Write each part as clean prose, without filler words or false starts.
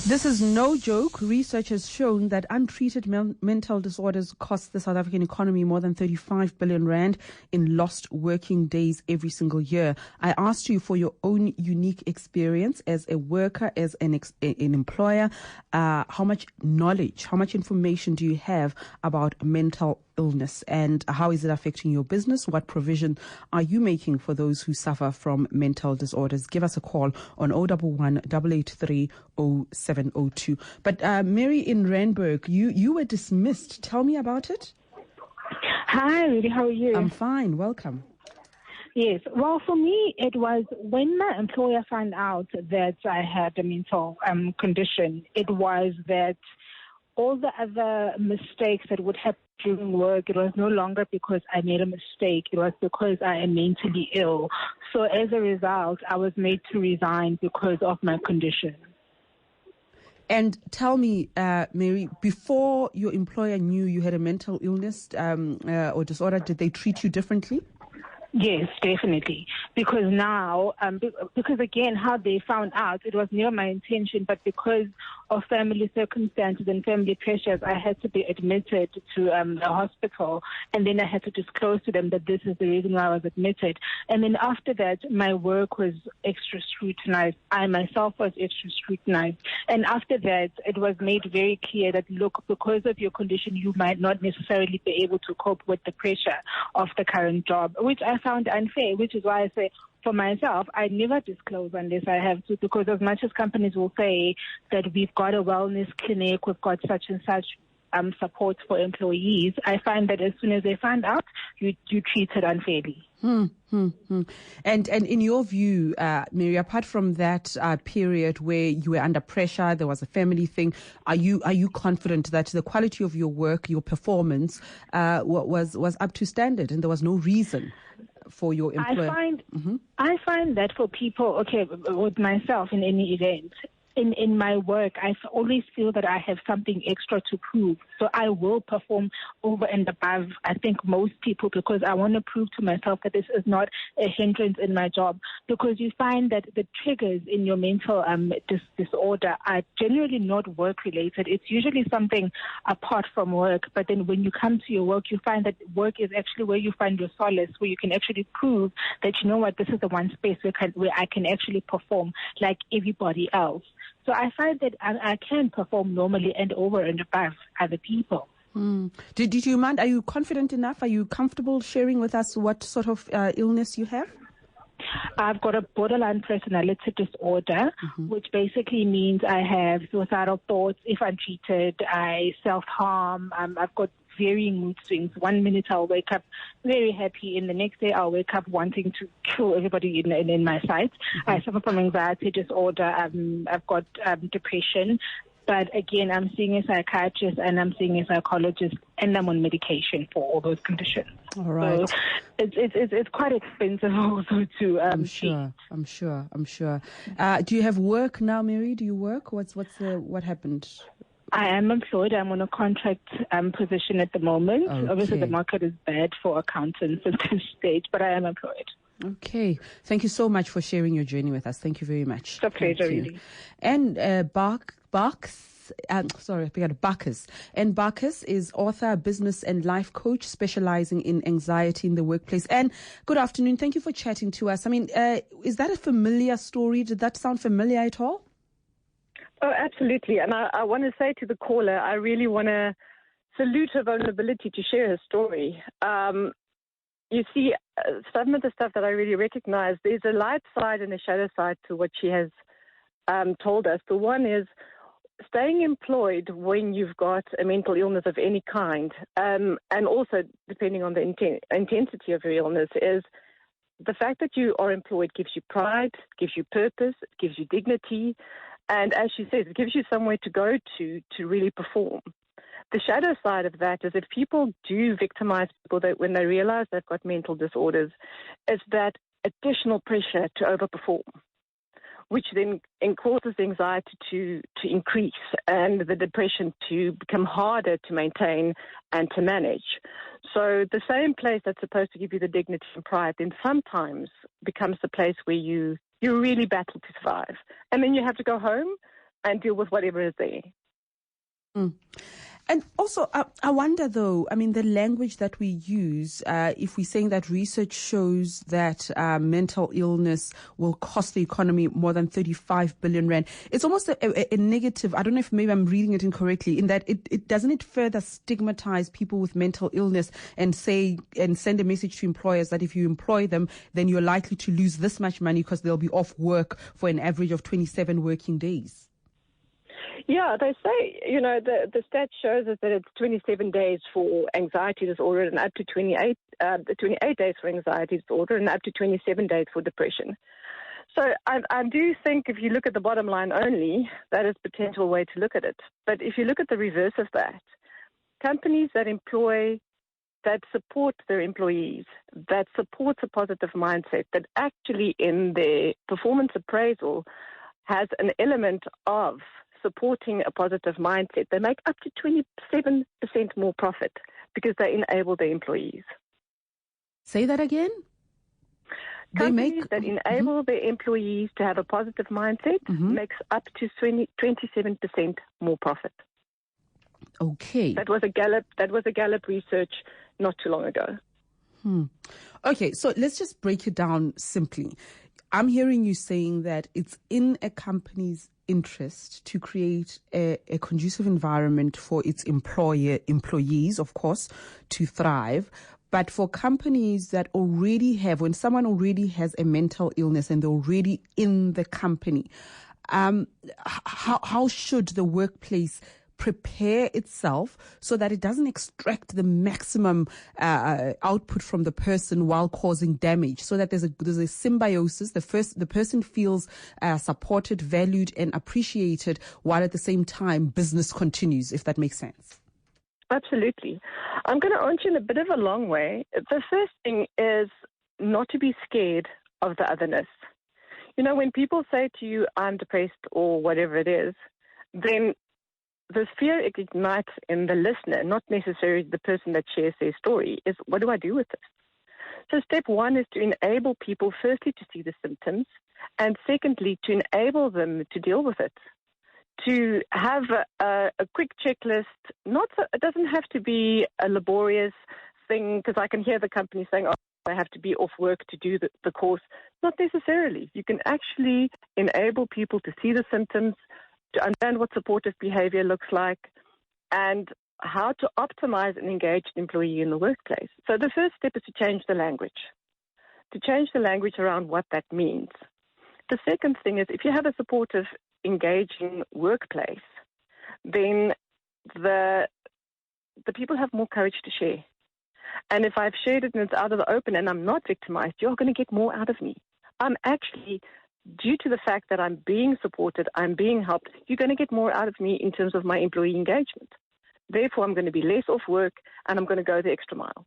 This is no joke. Research has shown that untreated mental disorders cost the South African economy more than 35 billion rand in lost working days every single year. I asked you for your own unique experience as a worker, as an employer. How much knowledge, how much information do you have about mental illness, and how is it affecting your business? What provision are you making for those who suffer from mental disorders? Give us a call on 011 883 0702. But Mary in Randburg, you were dismissed. Tell me about it. Hi, Redi. How are you? I'm fine. Welcome. Yes. Well, for me, it was when my employer found out that I had a mental condition, it was that all the other mistakes that would happen during work, it was no longer because I made a mistake. It was because I am mentally ill. So as a result, I was made to resign because of my condition. And tell me, Mary, before your employer knew you had a mental illness or disorder, did they treat you differently? Yes, definitely. Because now, because again, how they found out, it was never my intention, but because of family circumstances and family pressures, I had to be admitted to the hospital, and then I had to disclose to them that this is the reason why I was admitted. And then after that, my work was extra scrutinized. I myself was extra scrutinized. And after that, it was made very clear that, look, because of your condition, you might not necessarily be able to cope with the pressure of the current job, which I found unfair, which is why I say, for myself, I never disclose unless I have to, because as much as companies will say that we've got a wellness clinic, we've got such and such support for employees, I find that as soon as they find out, you treat it unfairly. And in your view, Mary, apart from that period where you were under pressure, there was a family thing, are you confident that the quality of your work, your performance, was up to standard, and there was no reason for your employer? I find that for people, with myself in any event, in my work, I always feel that I have something extra to prove. So I will perform over and above, I think, most people, because I want to prove to myself that this is not a hindrance in my job. Because you find that the triggers in your mental disorder are generally not work-related. It's usually something apart from work. But then when you come to your work, you find that work is actually where you find your solace, where you can actually prove that, you know what, this is the one space where I can actually perform like everybody else. So I find that I can perform normally and over and above other people. Did you mind? Are you confident enough? Are you comfortable sharing with us what sort of illness you have? I've got a borderline personality disorder, which basically means I have suicidal thoughts. If untreated, I self-harm. I've got varying mood swings. 1 minute I'll wake up very happy, and the next day I'll wake up wanting to kill everybody in my sight. I suffer from anxiety disorder. I've got depression. But again, I'm seeing a psychiatrist and I'm seeing a psychologist, and I'm on medication for all those conditions. All right. So it's quite expensive also to I'm sure. Do you have work now, Mary? Do you work? What happened? I am employed. I'm on a contract position at the moment. Okay. Obviously, the market is bad for accountants at this stage, but I am employed. Okay. Thank you so much for sharing your journey with us. Thank you very much. It's a pleasure, really. And Bakkes. And Bakkes is author, business and life coach specializing in anxiety in the workplace. And good afternoon. Thank you for chatting to us. I mean, is that a familiar story? Did that sound familiar at all? Oh, absolutely. And I want to say to the caller, I really want to salute her vulnerability to share her story. You see, some of the stuff that I really recognize, there's a light side and a shadow side to what she has told us. The one is staying employed when you've got a mental illness of any kind, and also depending on the intensity of your illness, is the fact that you are employed gives you pride, gives you purpose, gives you dignity. And as she says, it gives you somewhere to go to really perform. The shadow side of that is if people do victimize people that when they realize they've got mental disorders, is that additional pressure to overperform, which then causes the anxiety to increase and the depression to become harder to maintain and to manage. So the same place that's supposed to give you the dignity and pride then sometimes becomes the place where you really battle to survive. And then you have to go home and deal with whatever is there. Mm. And also, I wonder, though, I mean, the language that we use, if we're saying that research shows that mental illness will cost the economy more than 35 billion rand, it's almost a negative. I don't know if maybe I'm reading it incorrectly, in that it doesn't it further stigmatize people with mental illness and send a message to employers that if you employ them, then you're likely to lose this much money because they'll be off work for an average of 27 working days. Yeah, they say, the stat shows us that it's 27 days for anxiety disorder and up to 28 days for anxiety disorder and up to 27 days for depression. So I do think if you look at the bottom line only, that is a potential way to look at it. But if you look at the reverse of that, companies that support their employees, that supports a positive mindset, that actually in their performance appraisal has an element of supporting a positive mindset, they make up to 27% more profit because they enable their employees. Say that again? Companies that enable their employees to have a positive mindset makes up to 27% more profit. Okay. That was a Gallup research not too long ago. Okay, so let's just break it down simply. I'm hearing you saying that it's in a company's interest to create a conducive environment for its employees, of course, to thrive. But for companies that already have, when someone already has a mental illness and they're already in the company, how should the workplace prepare itself so that it doesn't extract the maximum output from the person while causing damage, so that there's a symbiosis. The person feels supported, valued, and appreciated, while at the same time business continues, if that makes sense. Absolutely. I'm going to answer in a bit of a long way. The first thing is not to be scared of the otherness. When people say to you, I'm depressed or whatever it is, then the fear it ignites in the listener, not necessarily the person that shares their story, is what do I do with this? So step one is to enable people, firstly, to see the symptoms, and secondly, to enable them to deal with it. To have a quick checklist, it doesn't have to be a laborious thing, because I can hear the company saying, I have to be off work to do the course. Not necessarily. You can actually enable people to see the symptoms, to understand what supportive behavior looks like, and how to optimize an engaged employee in the workplace. So the first step is to change the language around what that means. The second thing is, if you have a supportive, engaging workplace, then the people have more courage to share. And if I've shared it and it's out of the open and I'm not victimized, you're going to get more out of me. I'm actually, due to the fact that I'm being supported, I'm being helped, you're going to get more out of me in terms of my employee engagement. Therefore, I'm going to be less off work and I'm going to go the extra mile.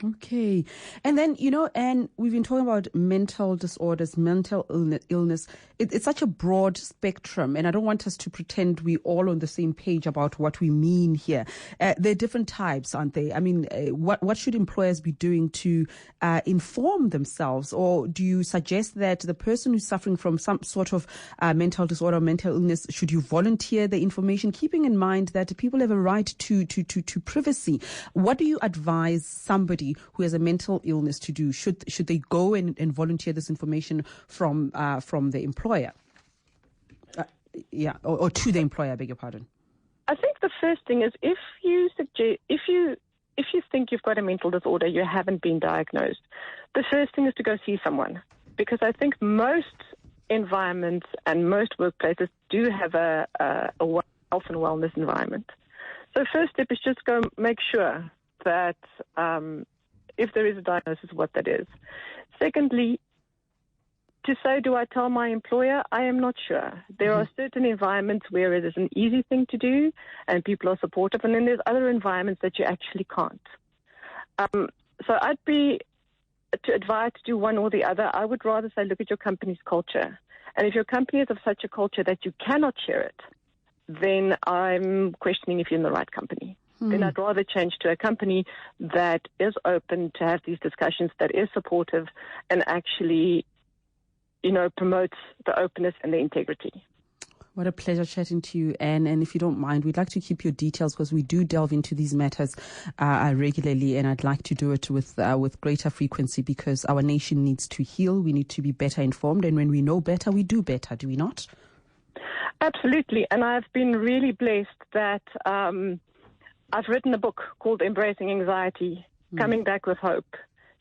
Okay. And then, and we've been talking about mental disorders, mental illness. It's such a broad spectrum, and I don't want us to pretend we're all on the same page about what we mean here. There are different types, aren't they? I mean, what should employers be doing to inform themselves? Or do you suggest that the person who's suffering from some sort of mental disorder or mental illness, should you volunteer the information, keeping in mind that people have a right to privacy? What do you advise somebody who has a mental illness to do? Should they go and volunteer this information from the employer? Or to the employer, I beg your pardon. I think the first thing is, if you think you've got a mental disorder, you haven't been diagnosed, the first thing is to go see someone, because I think most environments and most workplaces do have a health and wellness environment. So first step is just go make sure that if there is a diagnosis, what that is. Secondly, to say, do I tell my employer? I am not sure. There are certain environments where it is an easy thing to do and people are supportive, and then there's other environments that you actually can't. So I'd be to advise to do one or the other. I would rather say, look at your company's culture. And if your company is of such a culture that you cannot share it, then I'm questioning if you're in the right company. Then I'd rather change to a company that is open to have these discussions, that is supportive, and actually promotes the openness and the integrity. What a pleasure chatting to you, Anne. And if you don't mind, we'd like to keep your details because we do delve into these matters regularly, and I'd like to do it with greater frequency because our nation needs to heal. We need to be better informed, and when we know better, we do better. Do we not? Absolutely. And I've been really blessed that I've written a book called Embracing Anxiety, Coming Back with Hope,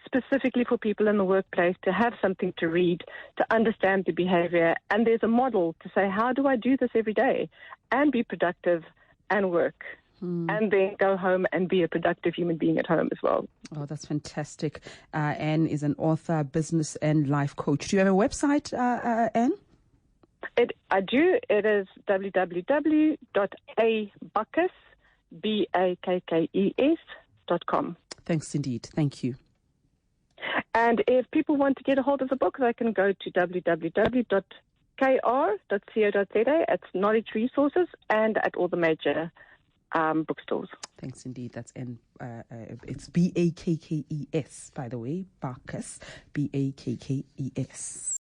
specifically for people in the workplace to have something to read, to understand the behavior. And there's a model to say, how do I do this every day and be productive and work? And then go home and be a productive human being at home as well. Oh, that's fantastic. Anne is an author, business and life coach. Do you have a website, Anne? I do. It is www.bakkes.com. Thanks indeed. Thank you. And if people want to get a hold of the book, they can go to www.kr.co.za. It's Knowledge Resources and at all the major bookstores. Thanks indeed. That's it's Bakkes, by the way. Bakkes, Bakkes.